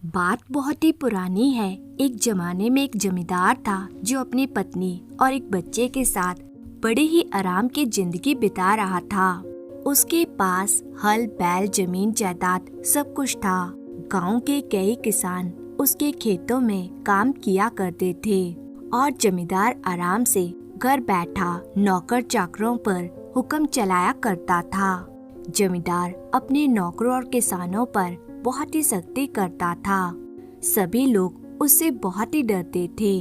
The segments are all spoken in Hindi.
बात बहुत ही पुरानी है। एक जमाने में एक जमींदार था जो अपनी पत्नी और एक बच्चे के साथ बड़े ही आराम की जिंदगी बिता रहा था। उसके पास हल बैल जमीन जायदाद सब कुछ था। गांव के कई किसान उसके खेतों में काम किया करते थे और जमींदार आराम से घर बैठा नौकर चाकरों पर हुक्म चलाया करता था। जमींदार अपने नौकरों और किसानों पर बहुत ही सख्ती करता था। सभी लोग उससे बहुत ही डरते थे।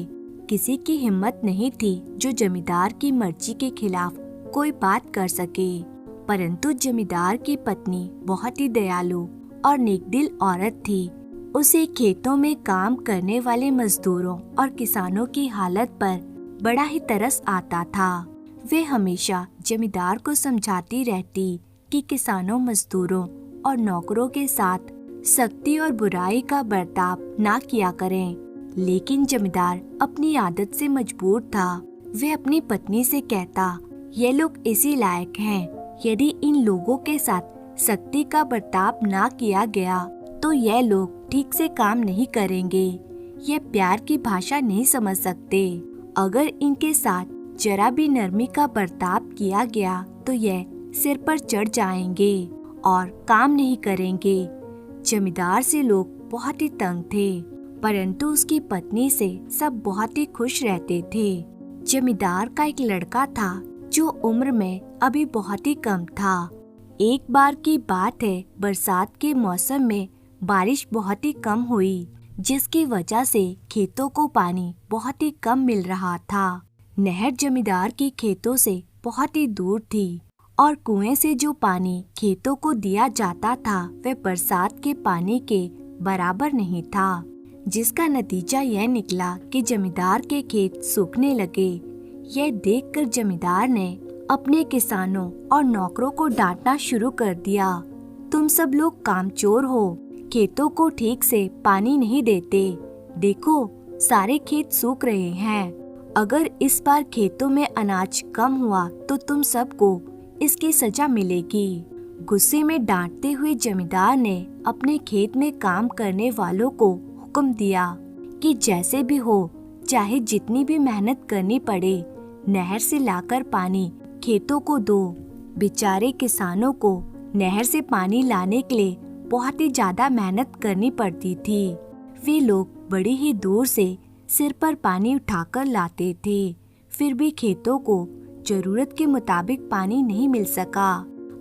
किसी की हिम्मत नहीं थी जो जमींदार की मर्जी के खिलाफ कोई बात कर सके। परंतु जमींदार की पत्नी बहुत ही दयालु और नेकदिल औरत थी। उसे खेतों में काम करने वाले मजदूरों और किसानों की हालत पर बड़ा ही तरस आता था। वे हमेशा जमींदार को समझाती रहती कि किसानों, मजदूरों और नौकरों के साथ सख्ती और बुराई का बर्ताव ना किया करें। लेकिन जमींदार अपनी आदत से मजबूर था। वे अपनी पत्नी से कहता, ये लोग इसी लायक हैं। यदि इन लोगों के साथ सख्ती का बर्ताव ना किया गया तो ये लोग ठीक से काम नहीं करेंगे। ये प्यार की भाषा नहीं समझ सकते। अगर इनके साथ जरा भी नरमी का बर्ताव किया गया तो ये सिर पर चढ़ जाएंगे और काम नहीं करेंगे। जमींदार से लोग बहुत ही तंग थे, परंतु उसकी पत्नी से सब बहुत ही खुश रहते थे। जमींदार का एक लड़का था जो उम्र में अभी बहुत ही कम था। एक बार की बात है, बरसात के मौसम में बारिश बहुत ही कम हुई, जिसकी वजह से खेतों को पानी बहुत ही कम मिल रहा था। नहर जमींदार के खेतों से बहुत ही दूर थी और कुएं से जो पानी खेतों को दिया जाता था वह बरसात के पानी के बराबर नहीं था, जिसका नतीजा यह निकला कि जमींदार के खेत सूखने लगे। यह देखकर जमींदार ने अपने किसानों और नौकरों को डांटना शुरू कर दिया। तुम सब लोग कामचोर हो, खेतों को ठीक से पानी नहीं देते। देखो, सारे खेत सूख रहे हैं। अगर इस बार खेतों में अनाज कम हुआ तो तुम सबको इसकी सजा मिलेगी। गुस्से में डांटते हुए जमींदार ने अपने खेत में काम करने वालों को हुक्म दिया कि जैसे भी हो, चाहे जितनी भी मेहनत करनी पड़े, नहर से लाकर पानी खेतों को दो। बेचारे किसानों को नहर से पानी लाने के लिए बहुत ही ज्यादा मेहनत करनी पड़ती थी। वे लोग बड़ी ही दूर से सिर पर पानी उठाकर लाते थे, फिर भी खेतों को जरूरत के मुताबिक पानी नहीं मिल सका।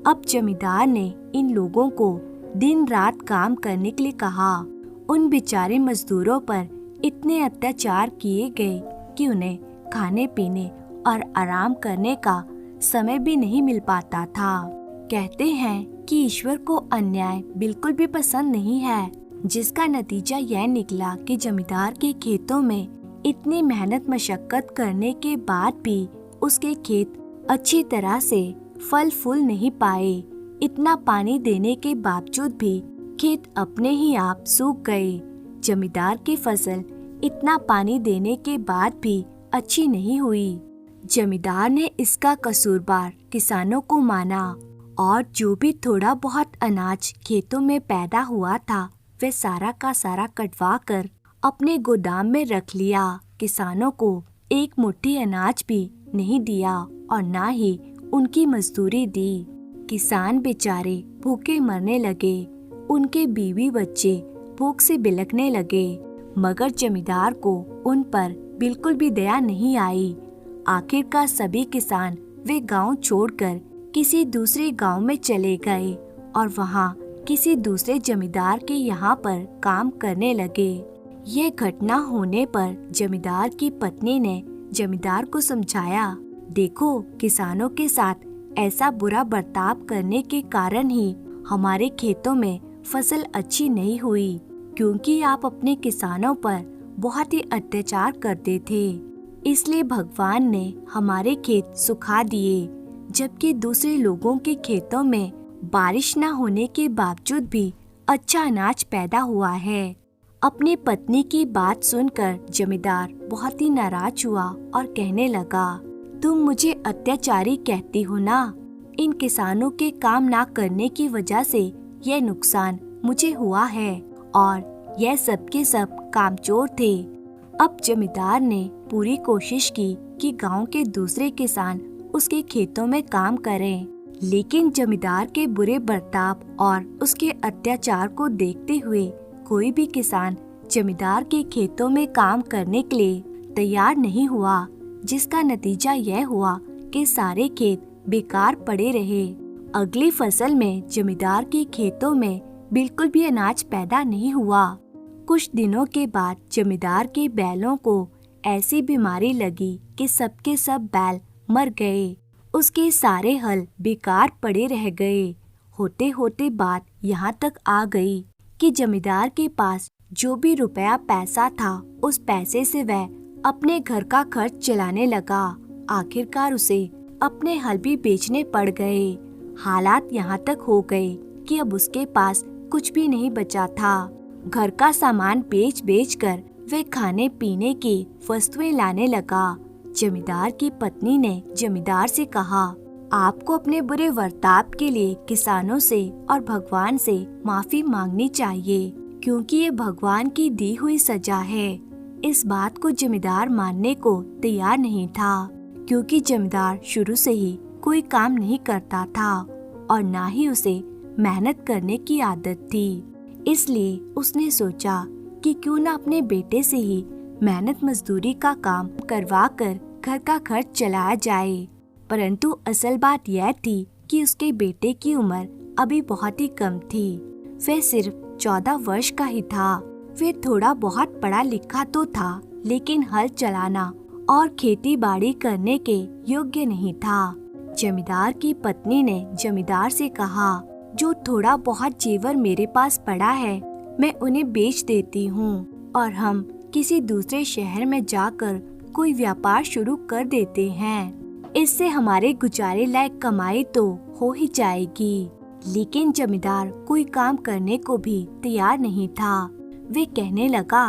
अब जमींदार ने इन लोगों को दिन रात काम करने के लिए कहा। उन बेचारे मजदूरों पर इतने अत्याचार किए गए कि उन्हें खाने पीने और आराम करने का समय भी नहीं मिल पाता था। कहते हैं कि ईश्वर को अन्याय बिल्कुल भी पसंद नहीं है, जिसका नतीजा यह निकला कि जमींदार के खेतों में इतनी मेहनत मशक्कत करने के बाद भी उसके खेत अच्छी तरह से फल फूल नहीं पाए। इतना पानी देने के बावजूद भी खेत अपने ही आप सूख गए। जमींदार की फसल इतना पानी देने के बाद भी अच्छी नहीं हुई। जमींदार ने इसका कसूरवार किसानों को माना और जो भी थोड़ा बहुत अनाज खेतों में पैदा हुआ था वह सारा का सारा कटवा कर अपने गोदाम में रख लिया। किसानों को एक मुट्ठी अनाज भी नहीं दिया और ना ही उनकी मजदूरी दी। किसान बेचारे भूखे मरने लगे। उनके बीवी बच्चे भूख से बिलखने लगे, मगर जमींदार को उन पर बिल्कुल भी दया नहीं आई। आखिरकार सभी किसान वे गांव छोड़कर किसी दूसरे गांव में चले गए और वहां किसी दूसरे जमींदार के यहाँ पर काम करने लगे। यह घटना होने पर जमींदार की पत्नी ने जमींदार को समझाया, देखो, किसानों के साथ ऐसा बुरा बर्ताव करने के कारण ही हमारे खेतों में फसल अच्छी नहीं हुई, क्योंकि आप अपने किसानों पर बहुत ही अत्याचार करते थे। इसलिए भगवान ने हमारे खेत सुखा दिए, जबकि दूसरे लोगों के खेतों में बारिश न होने के बावजूद भी अच्छा अनाज पैदा हुआ है। अपनी पत्नी की बात सुनकर जमींदार बहुत ही नाराज हुआ और कहने लगा, तुम मुझे अत्याचारी कहती हो ना? इन किसानों के काम ना करने की वजह से यह नुकसान मुझे हुआ है और यह सब के सब कामचोर थे। अब जमींदार ने पूरी कोशिश की कि गांव के दूसरे किसान उसके खेतों में काम करें, लेकिन जमींदार के बुरे बर्ताव और उसके अत्याचार को देखते हुए कोई भी किसान जमींदार के खेतों में काम करने के लिए तैयार नहीं हुआ, जिसका नतीजा यह हुआ कि सारे खेत बेकार पड़े रहे। अगली फसल में जमींदार के खेतों में बिल्कुल भी अनाज पैदा नहीं हुआ। कुछ दिनों के बाद जमींदार के बैलों को ऐसी बीमारी लगी कि सबके सब बैल मर गए। उसके सारे हल बेकार पड़े रह गए। होते होते बात यहाँ तक आ गई कि जमींदार के पास जो भी रुपया पैसा था, उस पैसे से वह अपने घर का खर्च चलाने लगा। आखिरकार उसे अपने हल भी बेचने पड़ गए। हालात यहाँ तक हो गए कि अब उसके पास कुछ भी नहीं बचा था। घर का सामान बेच बेच कर वह खाने पीने की वस्तुएं लाने लगा। जमींदार की पत्नी ने जमींदार से कहा, आपको अपने बुरे बर्ताव के लिए किसानों से और भगवान से माफी मांगनी चाहिए, क्योंकि ये भगवान की दी हुई सजा है। इस बात को जमींदार मानने को तैयार नहीं था, क्योंकि जमींदार शुरू से ही कोई काम नहीं करता था और ना ही उसे मेहनत करने की आदत थी। इसलिए उसने सोचा कि क्यों ना अपने बेटे से ही मेहनत मजदूरी का काम करवा कर घर का खर्च चलाया जाए। परंतु असल बात यह थी कि उसके बेटे की उम्र अभी बहुत ही कम थी। वह सिर्फ 14 वर्ष का ही था। वह थोड़ा बहुत पढ़ा लिखा तो था, लेकिन हल चलाना और खेती बाड़ी करने के योग्य नहीं था। जमींदार की पत्नी ने जमींदार से कहा, जो थोड़ा बहुत जेवर मेरे पास पड़ा है मैं उन्हें बेच देती हूँ और हम किसी दूसरे शहर में जाकर कोई व्यापार शुरू कर देते हैं। इससे हमारे गुजारे लायक कमाई तो हो ही जाएगी। लेकिन जमींदार कोई काम करने को भी तैयार नहीं था। वे कहने लगा,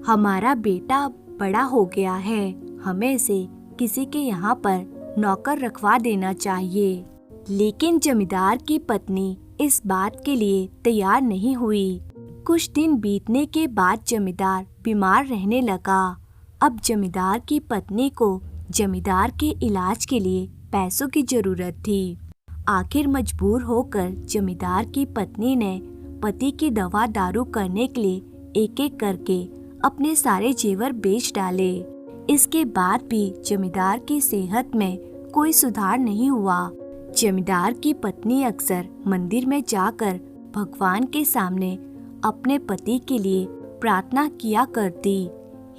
हमारा बेटा बड़ा हो गया है, हमें इसे किसी के यहाँ पर नौकर रखवा देना चाहिए। लेकिन जमींदार की पत्नी इस बात के लिए तैयार नहीं हुई। कुछ दिन बीतने के बाद जमींदार बीमार रहने लगा। अब जमींदार की पत्नी को जमींदार के इलाज के लिए पैसों की जरूरत थी। आखिर मजबूर होकर जमींदार की पत्नी ने पति की दवा दारू करने के लिए एक एक करके अपने सारे जेवर बेच डाले। इसके बाद भी जमींदार की सेहत में कोई सुधार नहीं हुआ। जमींदार की पत्नी अक्सर मंदिर में जाकर भगवान के सामने अपने पति के लिए प्रार्थना किया करती,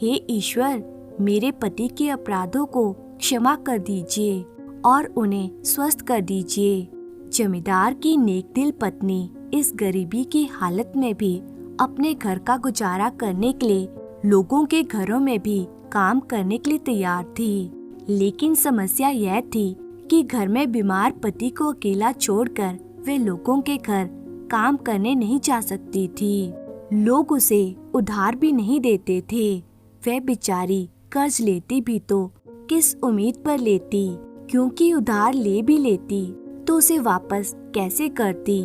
हे ईश्वर, मेरे पति के अपराधों को क्षमा कर दीजिए और उन्हें स्वस्थ कर दीजिए। जमींदार की नेक दिल पत्नी इस गरीबी की हालत में भी अपने घर का गुजारा करने के लिए लोगों के घरों में भी काम करने के लिए तैयार थी। लेकिन समस्या यह थी कि घर में बीमार पति को अकेला छोड़कर वे लोगों के घर काम करने नहीं जा सकती थी। लोग उसे उधार भी नहीं देते थे। वह बेचारी कर्ज लेती भी तो किस उम्मीद पर लेती, क्योंकि उधार ले भी लेती तो उसे वापस कैसे करती।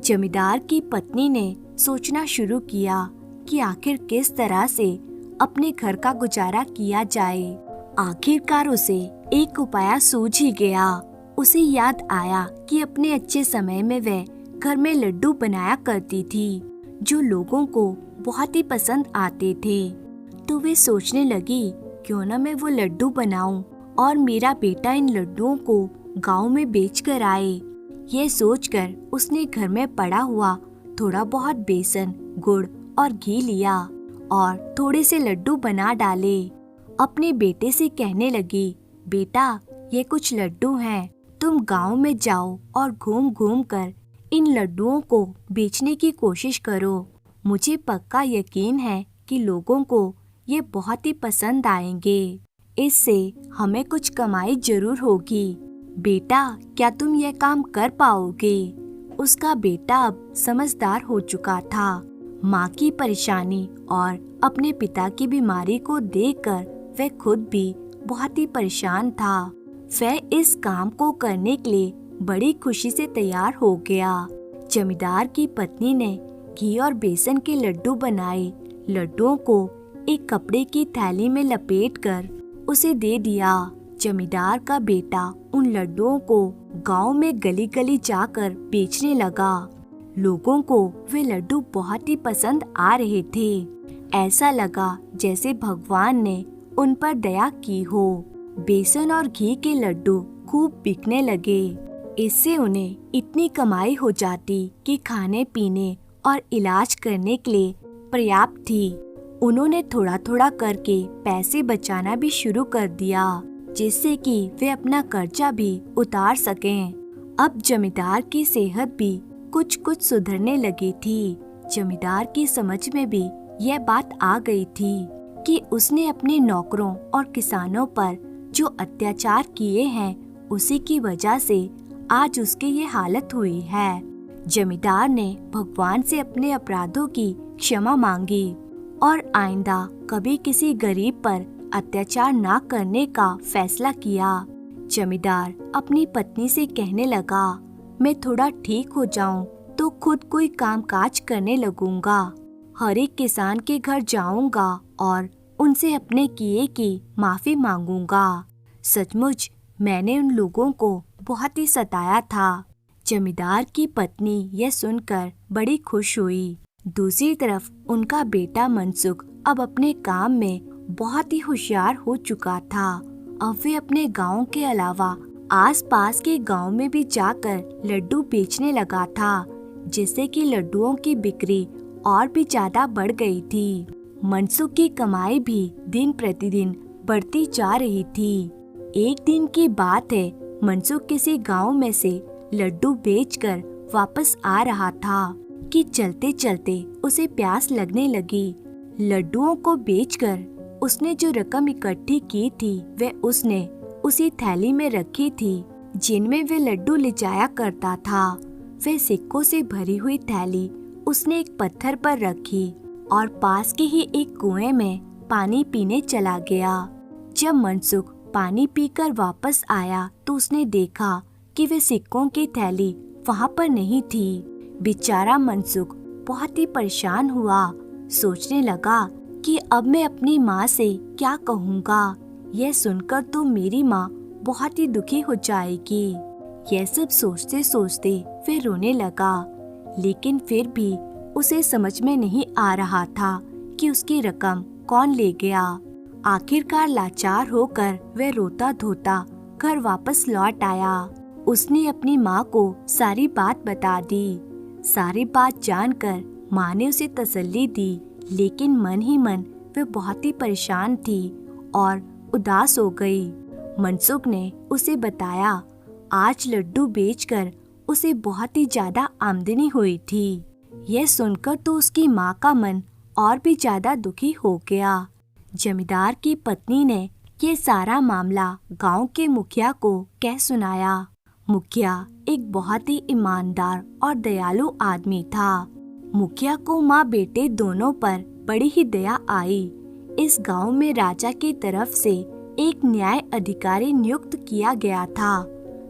जमींदार की पत्नी ने सोचना शुरू किया कि आखिर किस तरह से अपने घर का गुजारा किया जाए। आखिरकार उसे एक उपाय सूझ ही गया। उसे याद आया कि अपने अच्छे समय में वह घर में लड्डू बनाया करती थी, जो लोगों को बहुत ही पसंद आते थे। तो वे सोचने लगी, क्यों न मैं वो लड्डू बनाऊं और मेरा बेटा इन लड्डुओं को गांव में बेच कर आए। ये सोचकर उसने घर में पड़ा हुआ थोड़ा बहुत बेसन, गुड़ और घी लिया और थोड़े से लड्डू बना डाले। अपने बेटे से कहने लगी, बेटा, ये कुछ लड्डू हैं, तुम गांव में जाओ और घूम घूम कर इन लड्डुओं को बेचने की कोशिश करो। मुझे पक्का यकीन है कि लोगों को ये बहुत ही पसंद आएंगे। इससे हमें कुछ कमाई जरूर होगी। बेटा, क्या तुम यह काम कर पाओगे? उसका बेटा अब समझदार हो चुका था। माँ की परेशानी और अपने पिता की बीमारी को देखकर वह खुद भी बहुत ही परेशान था। वह इस काम को करने के लिए बड़ी खुशी से तैयार हो गया। जमींदार की पत्नी ने घी और बेसन के लड्डू बनाए, लड्डुओं को एक कपड़े की थैली में लपेटकर उसे दे दिया। जमींदार का बेटा उन लड्डुओं को गांव में गली गली जाकर बेचने लगा। लोगों को वे लड्डू बहुत ही पसंद आ रहे थे। ऐसा लगा जैसे भगवान ने उन पर दया की हो। बेसन और घी के लड्डू खूब बिकने लगे। इससे उन्हें इतनी कमाई हो जाती कि खाने पीने और इलाज करने के लिए पर्याप्त थी। उन्होंने थोड़ा थोड़ा करके पैसे बचाना भी शुरू कर दिया, जिससे कि वे अपना कर्जा भी उतार सकें। अब जमींदार की सेहत भी कुछ कुछ सुधरने लगी थी। जमींदार की समझ में भी यह बात आ गई थी कि उसने अपने नौकरों और किसानों पर जो अत्याचार किए हैं, उसी की वजह से आज उसकी ये हालत हुई है। जमींदार ने भगवान से अपने अपराधों की क्षमा मांगी और आइंदा कभी किसी गरीब पर अत्याचार न करने का फैसला किया। जमींदार अपनी पत्नी से कहने लगा, मैं थोड़ा ठीक हो जाऊं तो खुद कोई कामकाज करने लगूंगा। हर एक किसान के घर जाऊंगा और उनसे अपने किए की माफी मांगूंगा। सचमुच मैंने उन लोगों को बहुत ही सताया था। जमींदार की पत्नी यह सुनकर बड़ी खुश हुई। दूसरी तरफ उनका बेटा मनसुख अब अपने काम में बहुत ही होशियार हो चुका था। अब वे अपने गांव के अलावा आसपास के गांव में भी जाकर लड्डू बेचने लगा था, जिससे कि लड्डुओं की बिक्री और भी ज्यादा बढ़ गई थी। मनसुख की कमाई भी दिन प्रतिदिन बढ़ती जा रही थी। एक दिन की बात है, मनसुख किसी गांव में से लड्डू बेचकर वापस आ रहा था कि चलते चलते उसे प्यास लगने लगी। लड्डुओं को बेचकर उसने जो रकम इकट्ठी की थी, वह उसने उसी थैली में रखी थी जिनमें वे लड्डू ले जाया करता था। वह सिक्कों से भरी हुई थैली उसने एक पत्थर पर रखी और पास के ही एक कुएं में पानी पीने चला गया। जब मनसुख पानी पीकर वापस आया तो उसने देखा कि वे सिक्कों की थैली वहाँ पर नहीं थी। बेचारा मनसुख बहुत ही परेशान हुआ। सोचने लगा कि अब मैं अपनी माँ से क्या कहूँगा। यह सुनकर तो मेरी माँ बहुत ही दुखी हो जाएगी। यह सब सोचते सोचते वे रोने लगा, लेकिन फिर भी उसे समझ में नहीं आ रहा था कि उसकी रकम कौन ले गया। आखिरकार लाचार होकर वह रोता धोता घर वापस लौट आया। उसने अपनी माँ को सारी बात बता दी। सारी बात जानकर माँ ने उसे तसल्ली दी, लेकिन मन ही मन वह बहुत ही परेशान थी और उदास हो गई। मनसुख ने उसे बताया, आज लड्डू बेचकर उसे बहुत ही ज्यादा आमदनी हुई थी। यह सुनकर तो उसकी माँ का मन और भी ज्यादा दुखी हो गया। जमींदार की पत्नी ने ये सारा मामला गांव के मुखिया को कह सुनाया। मुखिया एक बहुत ही ईमानदार और दयालु आदमी था। मुखिया को माँ बेटे दोनों पर बड़ी ही दया आई। इस गांव में राजा की तरफ से एक न्याय अधिकारी नियुक्त किया गया था।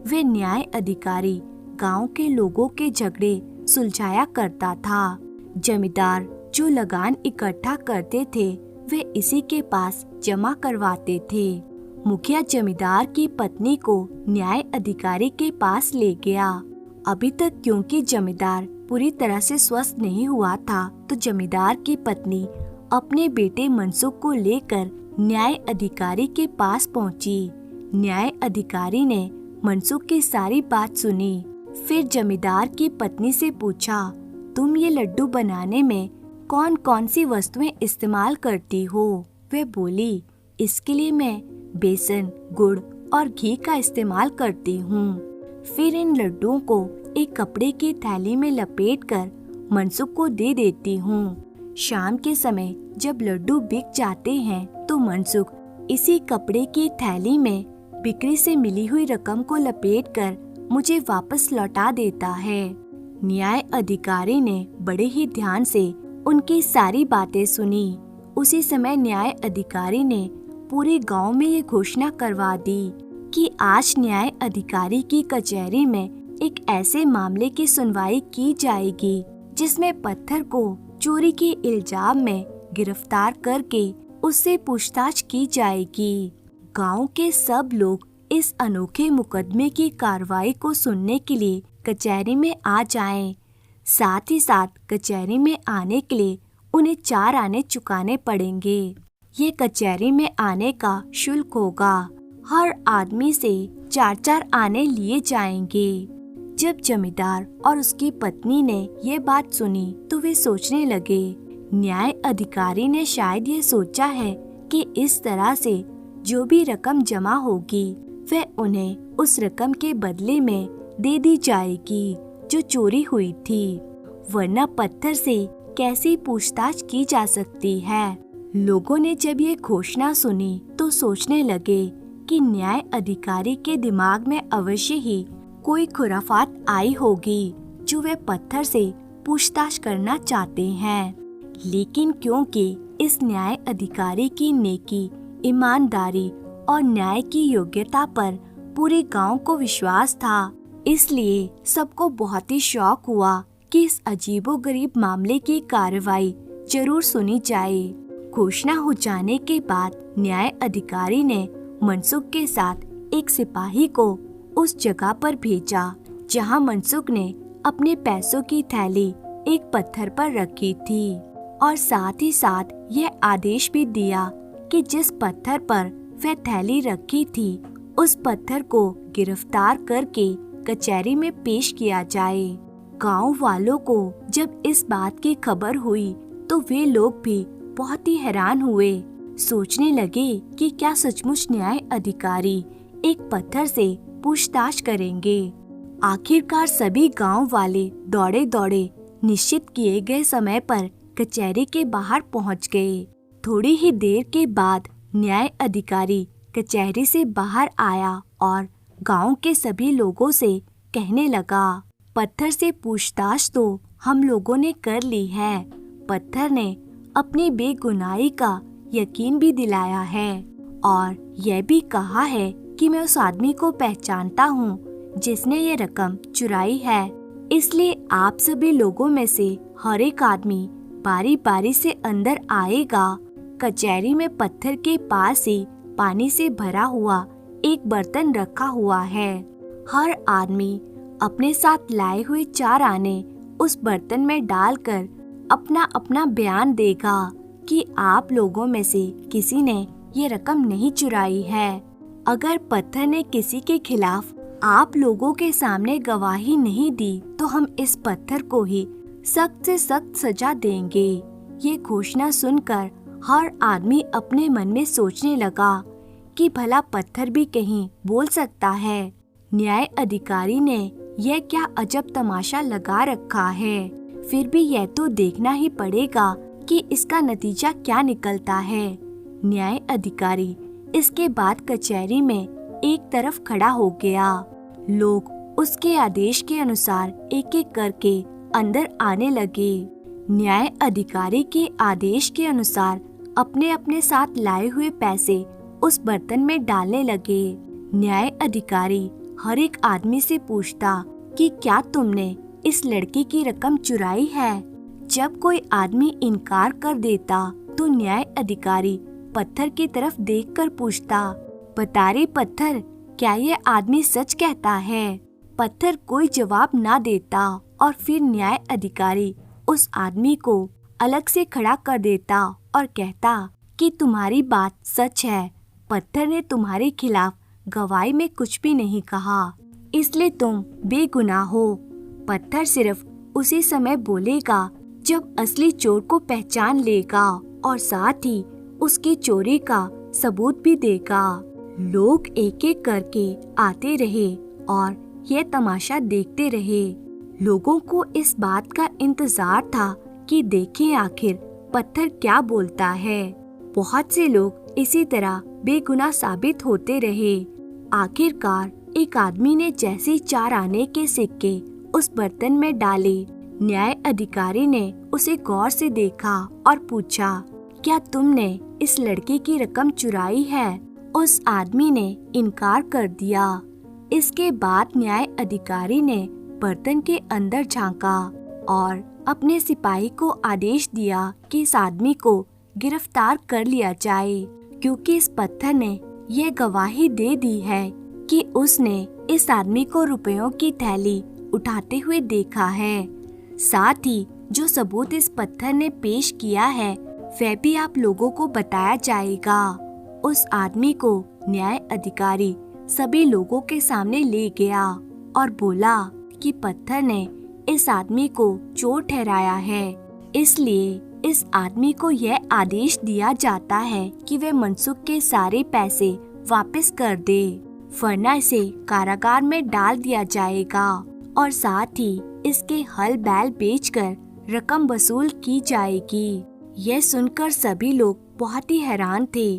वे न्याय अधिकारी गांव के लोगों के झगड़े सुलझाया करता था। जमींदार जो लगान इकट्ठा करते थे, वे इसी के पास जमा करवाते थे। मुखिया जमींदार की पत्नी को न्याय अधिकारी के पास ले गया। अभी तक क्योंकि जमींदार पूरी तरह से स्वस्थ नहीं हुआ था, तो जमींदार की पत्नी अपने बेटे मनसुख को लेकर न्याय अधिकारी के पास पहुंची। न्याय अधिकारी ने मनसुख की सारी बात सुनी। फिर जमींदार की पत्नी से पूछा, तुम ये लड्डू बनाने में कौन कौन सी वस्तुएं इस्तेमाल करती हो? वे बोली, इसके लिए मैं बेसन, गुड़ और घी का इस्तेमाल करती हूँ। फिर इन लड्डुओं को एक कपड़े की थैली में लपेटकर मनसुख को दे देती हूँ। शाम के समय जब लड्डू बिक जाते हैं तो मनसुख इसी कपड़े की थैली में बिक्री से मिली हुई रकम को लपेटकर मुझे वापस लौटा देता है। न्याय अधिकारी ने बड़े ही ध्यान से उनकी सारी बातें सुनी। उसी समय न्याय अधिकारी ने पूरे गांव में ये घोषणा करवा दी कि आज न्याय अधिकारी की कचहरी में एक ऐसे मामले की सुनवाई की जाएगी जिसमें पत्थर को चोरी के इल्जाम में गिरफ्तार करके उससे पूछताछ की जाएगी। गांव के सब लोग इस अनोखे मुकदमे की कार्रवाई को सुनने के लिए कचहरी में आ जाएं। साथ ही साथ कचहरी में आने के लिए उन्हें 4 आने चुकाने पड़ेंगे। ये कचहरी में आने का शुल्क होगा। हर आदमी से 4-4 आने लिए जाएंगे। जब जमींदार और उसकी पत्नी ने ये बात सुनी तो वे सोचने लगे, न्याय अधिकारी ने शायद ये सोचा है कि इस तरह से जो भी रकम जमा होगी वह उन्हें उस रकम के बदले में दे दी जाएगी जो चोरी हुई थी, वरना पत्थर से कैसी पूछताछ की जा सकती है। लोगों ने जब ये घोषणा सुनी तो सोचने लगे कि न्याय अधिकारी के दिमाग में अवश्य ही कोई खुराफात आई होगी जो वे पत्थर से पूछताछ करना चाहते हैं। लेकिन क्योंकि इस न्याय अधिकारी की नेकी, ईमानदारी और न्याय की योग्यता पर पूरे गांव को विश्वास था, इसलिए सबको बहुत ही शौक हुआ कि इस अजीबोगरीब मामले की कार्रवाई जरूर सुनी जाए। घोषणा हो जाने के बाद न्याय अधिकारी ने मनसुख के साथ एक सिपाही को उस जगह पर भेजा जहां मनसुख ने अपने पैसों की थैली एक पत्थर पर रखी थी और साथ ही साथ यह आदेश भी दिया कि जिस पत्थर पर वह थैली रखी थी उस पत्थर को गिरफ्तार करके कचहरी में पेश किया जाए। गांव वालों को जब इस बात की खबर हुई तो वे लोग भी बहुत ही हैरान हुए। सोचने लगे कि क्या सचमुच न्याय अधिकारी एक पत्थर से पूछताछ करेंगे। आखिरकार सभी गांव वाले दौड़े दौड़े निश्चित किए गए समय पर कचहरी के बाहर पहुंच गए। थोड़ी ही देर के बाद न्याय अधिकारी कचहरी से बाहर आया और गांव के सभी लोगों से कहने लगा, पत्थर से पूछताछ तो हम लोगों ने कर ली है। पत्थर ने अपनी बेगुनाही का यकीन भी दिलाया है और यह भी कहा है कि मैं उस आदमी को पहचानता हूँ जिसने ये रकम चुराई है। इसलिए आप सभी लोगों में से हर एक आदमी बारी बारी से अंदर आएगा। कचहरी में पत्थर के पास ही पानी से भरा हुआ एक बर्तन रखा हुआ है। हर आदमी अपने साथ लाए हुए 4 आने उस बर्तन में डालकर अपना अपना बयान देगा कि आप लोगों में से किसी ने ये रकम नहीं चुराई है। अगर पत्थर ने किसी के खिलाफ आप लोगों के सामने गवाही नहीं दी तो हम इस पत्थर को ही सख्त से सख्त सजा देंगे। ये घोषणा सुनकर हर आदमी अपने मन में सोचने लगा कि भला पत्थर भी कहीं बोल सकता है। न्याय अधिकारी ने यह क्या अजब तमाशा लगा रखा है। फिर भी यह तो देखना ही पड़ेगा कि इसका नतीजा क्या निकलता है। न्याय अधिकारी इसके बाद कचहरी में एक तरफ खड़ा हो गया। लोग उसके आदेश के अनुसार एक एक करके अंदर आने लगे। न्याय अधिकारी के आदेश के अनुसार अपने अपने साथ लाए हुए पैसे उस बर्तन में डालने लगे। न्याय अधिकारी हर एक आदमी से पूछता कि क्या तुमने इस लड़की की रकम चुराई है। जब कोई आदमी इनकार कर देता तो न्याय अधिकारी पत्थर की तरफ देखकर पूछता, बता रे पत्थर, क्या ये आदमी सच कहता है। पत्थर कोई जवाब ना देता और फिर न्याय अधिकारी उस आदमी को अलग से खड़ा कर देता और कहता कि तुम्हारी बात सच है। पत्थर ने तुम्हारे खिलाफ गवाही में कुछ भी नहीं कहा, इसलिए तुम बेगुनाह हो। पत्थर सिर्फ उसी समय बोलेगा जब असली चोर को पहचान लेगा और साथ ही उसकी चोरी का सबूत भी देगा। लोग एक एक करके आते रहे और यह तमाशा देखते रहे। लोगों को इस बात का इंतजार था कि देखें आखिर पत्थर क्या बोलता है। बहुत से लोग इसी तरह बेगुनाह साबित होते रहे। आखिरकार एक आदमी ने जैसे 4 आने के सिक्के उस बर्तन में डाले, न्याय अधिकारी ने उसे गौर से देखा और पूछा, क्या तुमने इस लड़के की रकम चुराई है। उस आदमी ने इनकार कर दिया। इसके बाद न्याय अधिकारी ने बर्तन के अंदर झांका और अपने सिपाही को आदेश दिया कि इस आदमी को गिरफ्तार कर लिया जाए, क्योंकि इस पत्थर ने यह गवाही दे दी है कि उसने इस आदमी को रुपयों की थैली उठाते हुए देखा है। साथ ही जो सबूत इस पत्थर ने पेश किया है वह भी आप लोगों को बताया जाएगा। उस आदमी को न्याय अधिकारी सभी लोगों के सामने ले गया और बोला कि पत्थर ने इस आदमी को चोर ठहराया है, इसलिए इस आदमी को यह आदेश दिया जाता है कि वह मनसुख के सारे पैसे वापस कर दे, वरना इसे कारागार में डाल दिया जाएगा और साथ ही इसके हल बैल बेचकर रकम वसूल की जाएगी। यह सुनकर सभी लोग बहुत ही हैरान थे।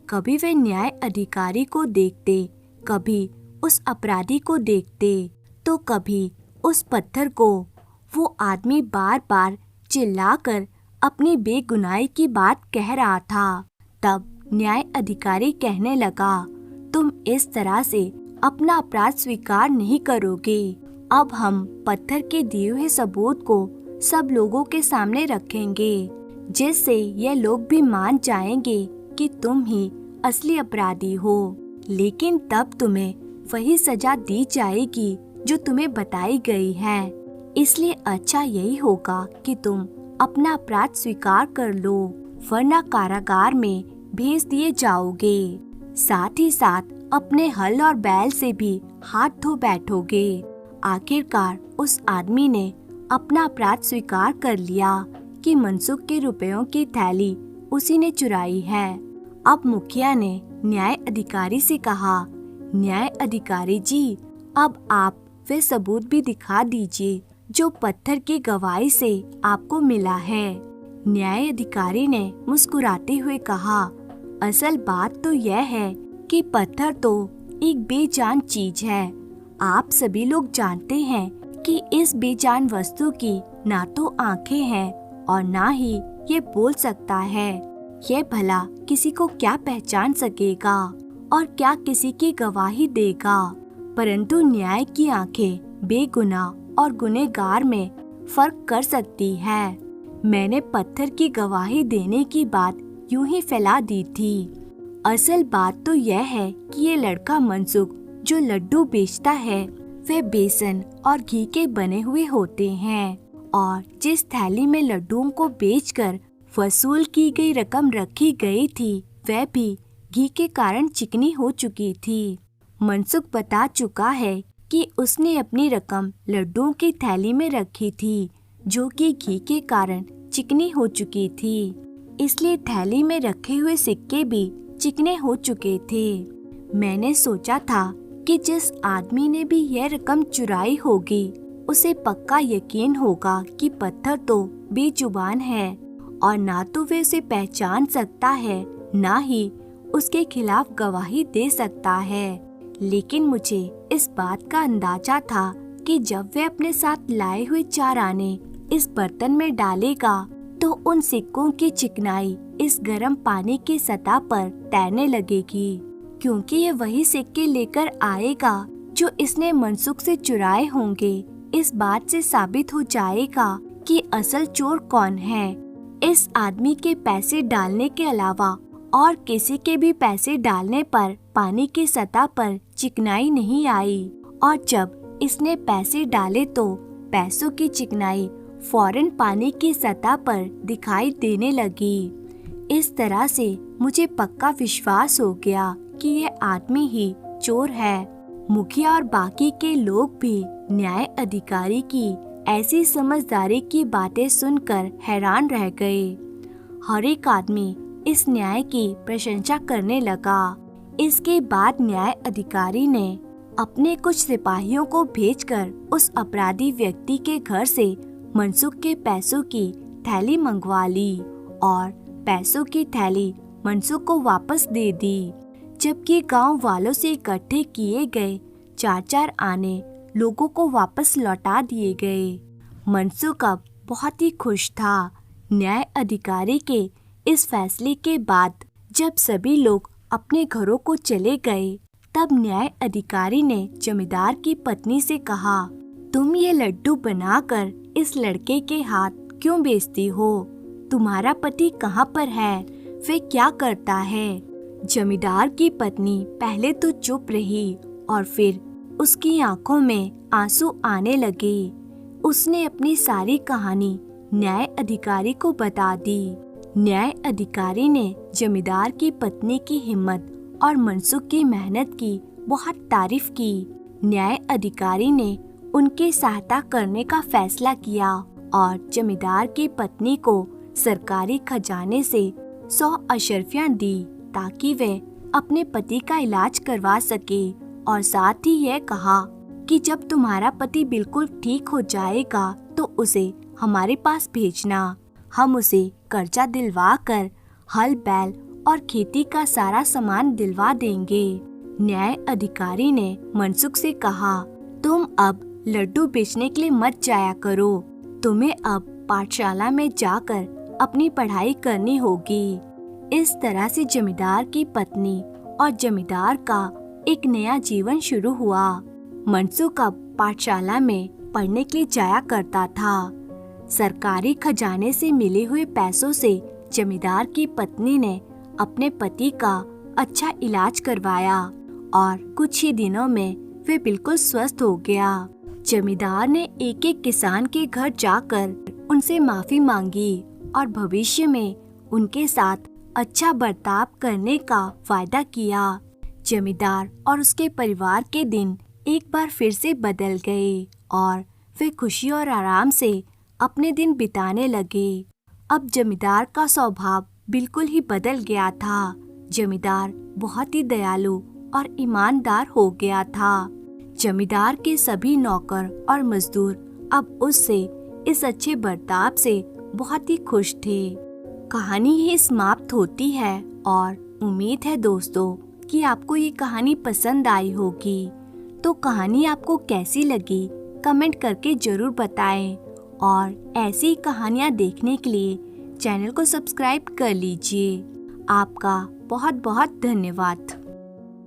कभी वे न्याय अधिकारी को देखते, कभी उस अपराधी को देखते, तो कभी उस पत्थर को। वो आदमी बार बार चिल्लाकर अपनी बेगुनाही की बात कह रहा था। तब न्याय अधिकारी कहने लगा, तुम इस तरह से अपना अपराध स्वीकार नहीं करोगे। अब हम पत्थर के दिए हुए सबूत को सब लोगों के सामने रखेंगे, जिससे ये लोग भी मान जाएंगे कि तुम ही असली अपराधी हो। लेकिन तब तुम्हें वही सजा दी जाएगी जो तुम्हें बताई गई है। इसलिए अच्छा यही होगा कि तुम अपना अपराध स्वीकार कर लो, वरना कारागार में भेज दिए जाओगे। साथ ही साथ अपने हल और बैल से भी हाथ धो बैठोगे। आखिरकार उस आदमी ने अपना अपराध स्वीकार कर लिया कि मनसुख के रुपयों की थैली उसी ने चुराई है। अब मुखिया ने न्याय अधिकारी से कहा, न्याय अधिकारी जी, अब आप वे सबूत भी दिखा दीजिए जो पत्थर की गवाही से आपको मिला है। न्याय अधिकारी ने मुस्कुराते हुए कहा, असल बात तो यह है कि पत्थर तो एक बेजान चीज है। आप सभी लोग जानते हैं कि इस बेजान वस्तु की ना तो आंखें हैं और ना ही ये बोल सकता है। ये भला किसी को क्या पहचान सकेगा और क्या किसी की गवाही देगा, परंतु न्याय की आंखें बेगुनाह और गुनहगार में फर्क कर सकती है। मैंने पत्थर की गवाही देने की बात यूं ही फैला दी थी। असल बात तो यह है कि ये लड़का मनसुख जो लड्डू बेचता है वे बेसन और घी के बने हुए होते हैं, और जिस थैली में लड्डुओं को बेचकर वसूल की गई रकम रखी गई थी वह भी घी के कारण चिकनी हो चुकी थी। मनसुख बता चुका है कि उसने अपनी रकम लड्डुओं की थैली में रखी थी जो कि घी के कारण चिकनी हो चुकी थी, इसलिए थैली में रखे हुए सिक्के भी चिकने हो चुके थे। मैंने सोचा था कि जिस आदमी ने भी यह रकम चुराई होगी उसे पक्का यकीन होगा कि पत्थर तो बेजुबान है और ना तो वे उसे पहचान सकता है ना ही उसके खिलाफ गवाही दे सकता है। लेकिन मुझे इस बात का अंदाजा था कि जब वे अपने साथ लाए हुए 4 आने इस बर्तन में डालेगा तो उन सिक्कों की चिकनाई इस गर्म पानी की सतह पर तैरने लगेगी, क्योंकि ये वही सिक्के लेकर आएगा जो इसने मनसुख से चुराए होंगे। इस बात से साबित हो जाएगा कि असल चोर कौन है। इस आदमी के पैसे डालने के अलावा और किसी के भी पैसे डालने पर पानी की सतह पर चिकनाई नहीं आई, और जब इसने पैसे डाले तो पैसों की चिकनाई फौरन पानी की सतह पर दिखाई देने लगी। इस तरह से मुझे पक्का विश्वास हो गया कि यह आदमी ही चोर है। मुखिया और बाकी के लोग भी न्याय अधिकारी की ऐसी समझदारी की बातें सुनकर हैरान रह गए। हर एक आदमी इस न्याय की प्रशंसा करने लगा। इसके बाद न्याय अधिकारी ने अपने कुछ सिपाहियों को भेजकर उस अपराधी व्यक्ति के घर से मनसुख के पैसों की थैली मंगवा ली और पैसों की थैली मनसुख को वापस दे दी, जबकि गांव वालों से इकट्ठे किए गए 4 आने लोगों को वापस लौटा दिए गए। मनसुख अब बहुत ही खुश था। न्याय अधिकारी के इस फैसले के बाद जब सभी लोग अपने घरों को चले गए, तब न्याय अधिकारी ने जमींदार की पत्नी से कहा, तुम ये लड्डू बनाकर इस लड़के के हाथ क्यों बेचती हो? तुम्हारा पति कहाँ पर है? वे क्या करता है? जमींदार की पत्नी पहले तो चुप रही और फिर उसकी आंखों में आंसू आने लगे। उसने अपनी सारी कहानी न्याय अधिकारी को बता दी। न्याय अधिकारी ने जमींदार की पत्नी की हिम्मत और मनसुख की मेहनत की बहुत तारीफ की। न्याय अधिकारी ने उनकी सहायता करने का फैसला किया और जमींदार की पत्नी को सरकारी खजाने से 100 अशर्फियाँ दी ताकि वे अपने पति का इलाज करवा सके और साथ ही यह कहा कि जब तुम्हारा पति बिल्कुल ठीक हो जाएगा तो उसे हमारे पास भेजना। हम उसे कर्जा दिलवा कर हल बैल और खेती का सारा सामान दिलवा देंगे। न्याय अधिकारी ने मनसुख से कहा, तुम अब लड्डू बेचने के लिए मत जाया करो। तुम्हें अब पाठशाला में जाकर अपनी पढ़ाई करनी होगी। इस तरह से जमींदार की पत्नी और जमींदार का एक नया जीवन शुरू हुआ। मनसुख अब पाठशाला में पढ़ने के लिए जाया करता था। सरकारी खजाने से मिले हुए पैसों से जमींदार की पत्नी ने अपने पति का अच्छा इलाज करवाया और कुछ ही दिनों में वे बिल्कुल स्वस्थ हो गया। जमींदार ने एक एक किसान के घर जाकर उनसे माफी मांगी और भविष्य में उनके साथ अच्छा बर्ताव करने का वायदा किया। जमींदार और उसके परिवार के दिन एक बार फिर से बदल गए और वे खुशी और आराम से अपने दिन बिताने लगे। अब जमींदार का स्वभाव बिल्कुल ही बदल गया था। जमींदार बहुत ही दयालु और ईमानदार हो गया था। जमींदार के सभी नौकर और मजदूर अब उससे इस अच्छे बर्ताव से बहुत ही खुश थे। कहानी ही समाप्त होती है और उम्मीद है दोस्तों कि आपको ये कहानी पसंद आई होगी। तो कहानी आपको कैसी लगी कमेंट करके जरूर बताएं और ऐसी कहानियाँ देखने के लिए चैनल को सब्सक्राइब कर लीजिए। आपका बहुत बहुत धन्यवाद।